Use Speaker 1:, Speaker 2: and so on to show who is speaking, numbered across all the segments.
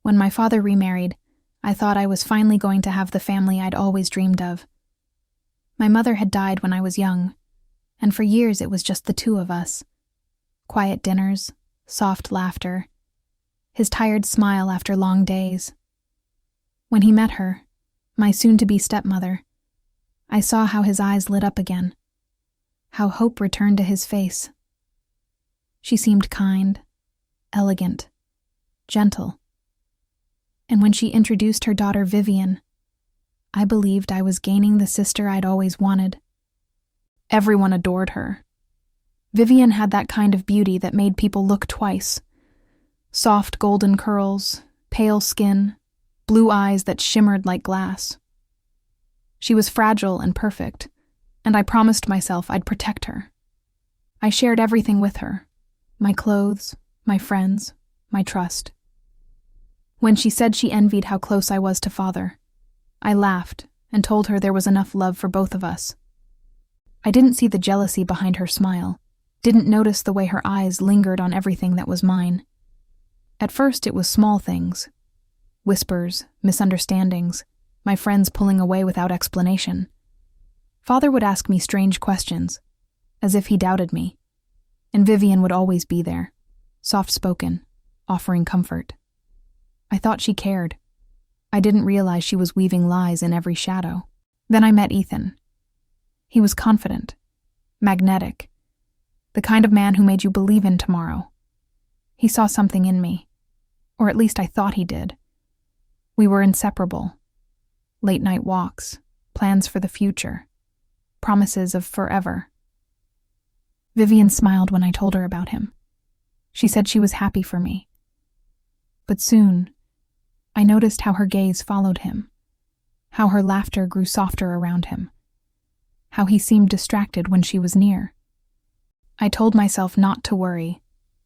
Speaker 1: When my father remarried, I thought I was finally going to have the family I'd always dreamed of. My mother had died when I was young, and for years it was just the two of us. Quiet dinners, soft laughter, his tired smile after long days. When he met her, my soon-to-be stepmother, I saw how his eyes lit up again, how hope returned to his face. She seemed kind, elegant, gentle. And when she introduced her daughter Vivian, I believed I was gaining the sister I'd always wanted. Everyone adored her. Vivian had that kind of beauty that made people look twice. Soft golden curls, pale skin, blue eyes that shimmered like glass. She was fragile and perfect, and I promised myself I'd protect her. I shared everything with her, my clothes, my friends, my trust. When she said she envied how close I was to Father, I laughed and told her there was enough love for both of us. I didn't see the jealousy behind her smile, didn't notice the way her eyes lingered on everything that was mine. At first it was small things. Whispers, misunderstandings, my friends pulling away without explanation. Father would ask me strange questions, as if he doubted me, and Vivian would always be there, soft-spoken, offering comfort. I thought she cared. I didn't realize she was weaving lies in every shadow. Then I met Ethan. He was confident, magnetic, the kind of man who made you believe in tomorrow. He saw something in me, or at least I thought he did. We were inseparable. Late-night walks, plans for the future, promises of forever. Vivian smiled when I told her about him. She said she was happy for me. But soon, I noticed how her gaze followed him, how her laughter grew softer around him, how he seemed distracted when she was near. I told myself not to worry,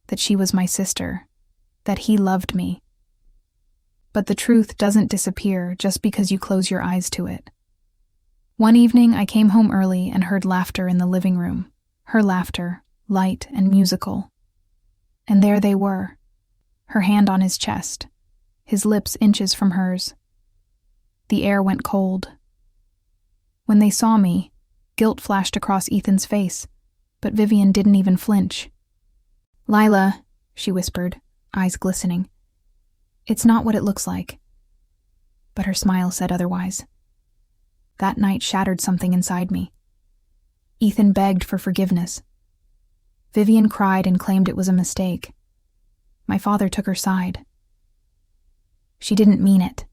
Speaker 1: that she was my sister, that he loved me. But the truth doesn't disappear just because you close your eyes to it. One evening I came home early and heard laughter in the living room, her laughter, light and musical. And there they were, her hand on his chest, his lips inches from hers. The air went cold. When they saw me, guilt flashed across Ethan's face, but Vivian didn't even flinch. "Lila," she whispered, eyes glistening. "It's not what it looks like." But her smile said otherwise. That night shattered something inside me. Ethan begged for forgiveness. Vivian cried and claimed it was a mistake. My father took her side. "She didn't mean it,"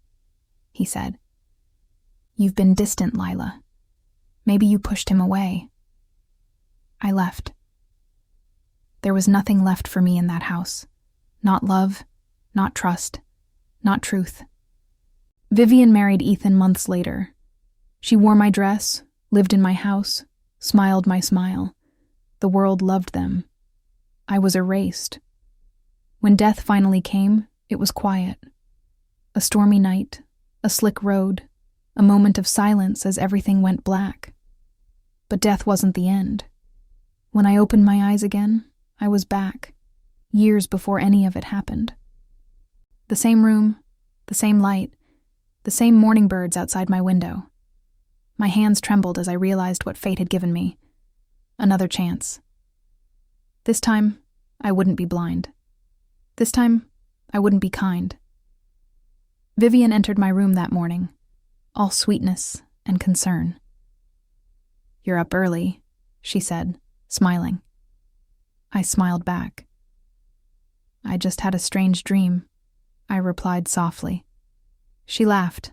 Speaker 1: he said. "You've been distant, Lila. Maybe you pushed him away." I left. There was nothing left for me in that house. Not love, not trust, not truth. Vivian married Ethan months later. She wore my dress, lived in my house, smiled my smile. The world loved them. I was erased. When death finally came, it was quiet. A stormy night, a slick road, a moment of silence as everything went black. But death wasn't the end. When I opened my eyes again, I was back, years before any of it happened. The same room, the same light, the same morning birds outside my window. My hands trembled as I realized what fate had given me. Another chance. This time, I wouldn't be blind. This time, I wouldn't be kind. Vivian entered my room that morning, all sweetness and concern. "You're up early," she said, smiling. I smiled back. "I just had a strange dream," I replied softly. She laughed,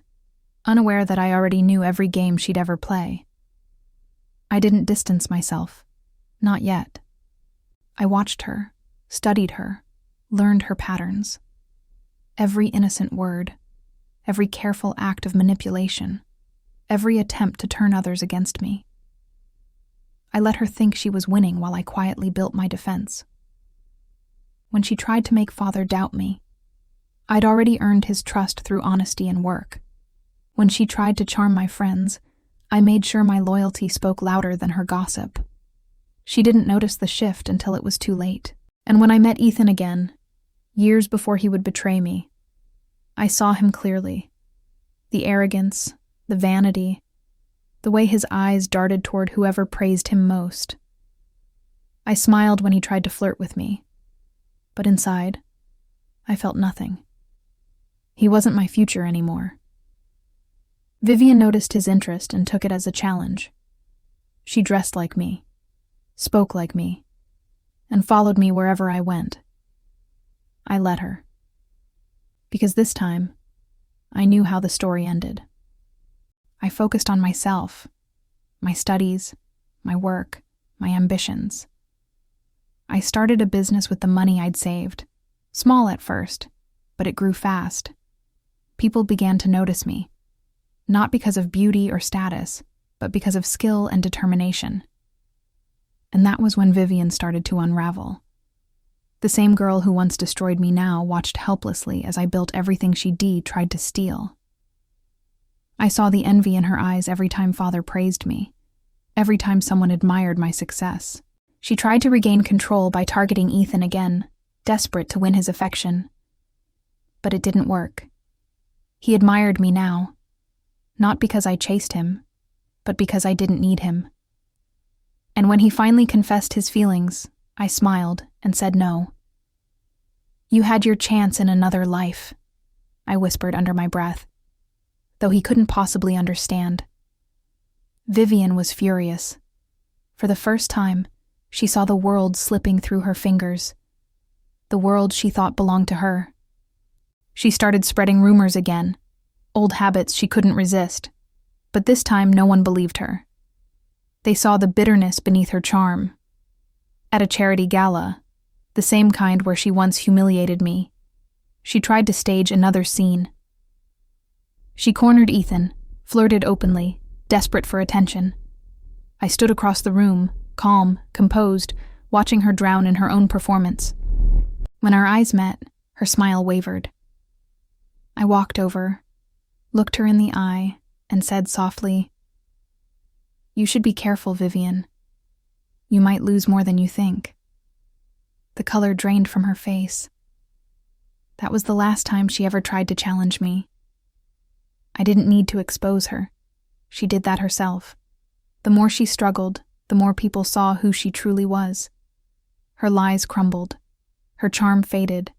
Speaker 1: unaware that I already knew every game she'd ever play. I didn't distance myself, not yet. I watched her, studied her, learned her patterns. Every innocent word, every careful act of manipulation, every attempt to turn others against me. I let her think she was winning while I quietly built my defense. When she tried to make Father doubt me, I'd already earned his trust through honesty and work. When she tried to charm my friends, I made sure my loyalty spoke louder than her gossip. She didn't notice the shift until it was too late. And when I met Ethan again, years before he would betray me, I saw him clearly. The arrogance, the vanity, the way his eyes darted toward whoever praised him most. I smiled when he tried to flirt with me, but inside, I felt nothing. He wasn't my future anymore. Vivian noticed his interest and took it as a challenge. She dressed like me, spoke like me, and followed me wherever I went. I let her. Because this time, I knew how the story ended. I focused on myself, my studies, my work, my ambitions. I started a business with the money I'd saved. Small at first, but it grew fast. People began to notice me, not because of beauty or status, but because of skill and determination. And that was when Vivian started to unravel. The same girl who once destroyed me now watched helplessly as I built everything she tried to steal. I saw the envy in her eyes every time Father praised me, every time someone admired my success. She tried to regain control by targeting Ethan again, desperate to win his affection. But it didn't work. He admired me now, not because I chased him, but because I didn't need him. And when he finally confessed his feelings, I smiled and said no. "You had your chance in another life," I whispered under my breath, though he couldn't possibly understand. Vivian was furious. For the first time, she saw the world slipping through her fingers, the world she thought belonged to her. She started spreading rumors again, old habits she couldn't resist, but this time no one believed her. They saw the bitterness beneath her charm. At a charity gala, the same kind where she once humiliated me, she tried to stage another scene. She cornered Ethan, flirted openly, desperate for attention. I stood across the room, calm, composed, watching her drown in her own performance. When our eyes met, her smile wavered. I walked over, looked her in the eye, and said softly, "You should be careful, Vivian. You might lose more than you think." The color drained from her face. That was the last time she ever tried to challenge me. I didn't need to expose her. She did that herself. The more she struggled, the more people saw who she truly was. Her lies crumbled. Her charm faded,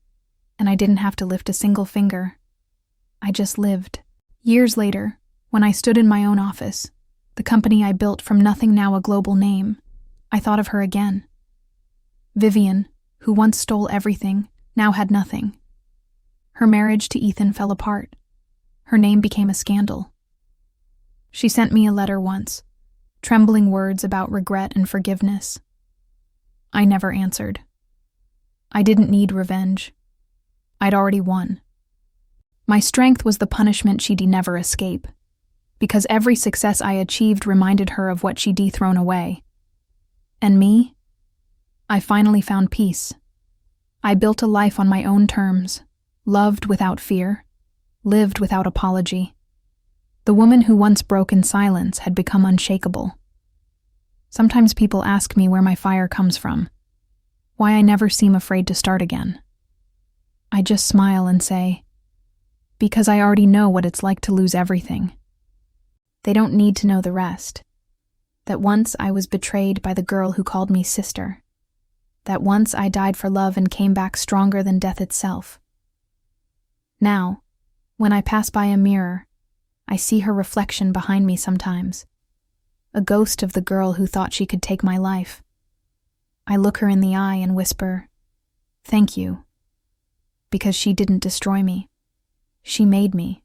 Speaker 1: and I didn't have to lift a single finger. I just lived. Years later, when I stood in my own office, the company I built from nothing now a global name, I thought of her again. Vivian, who once stole everything, now had nothing. Her marriage to Ethan fell apart. Her name became a scandal. She sent me a letter once, trembling words about regret and forgiveness. I never answered. I didn't need revenge. I'd already won. My strength was the punishment she'd never escape, because every success I achieved reminded her of what she'd thrown away. And me? I finally found peace. I built a life on my own terms, loved without fear, lived without apology. The woman who once broke in silence had become unshakable. Sometimes people ask me where my fire comes from, why I never seem afraid to start again. I just smile and say, because I already know what it's like to lose everything. They don't need to know the rest. That once I was betrayed by the girl who called me sister. That once I died for love and came back stronger than death itself. Now, when I pass by a mirror, I see her reflection behind me sometimes. A ghost of the girl who thought she could take my life. I look her in the eye and whisper, "Thank you." Because she didn't destroy me. She made me.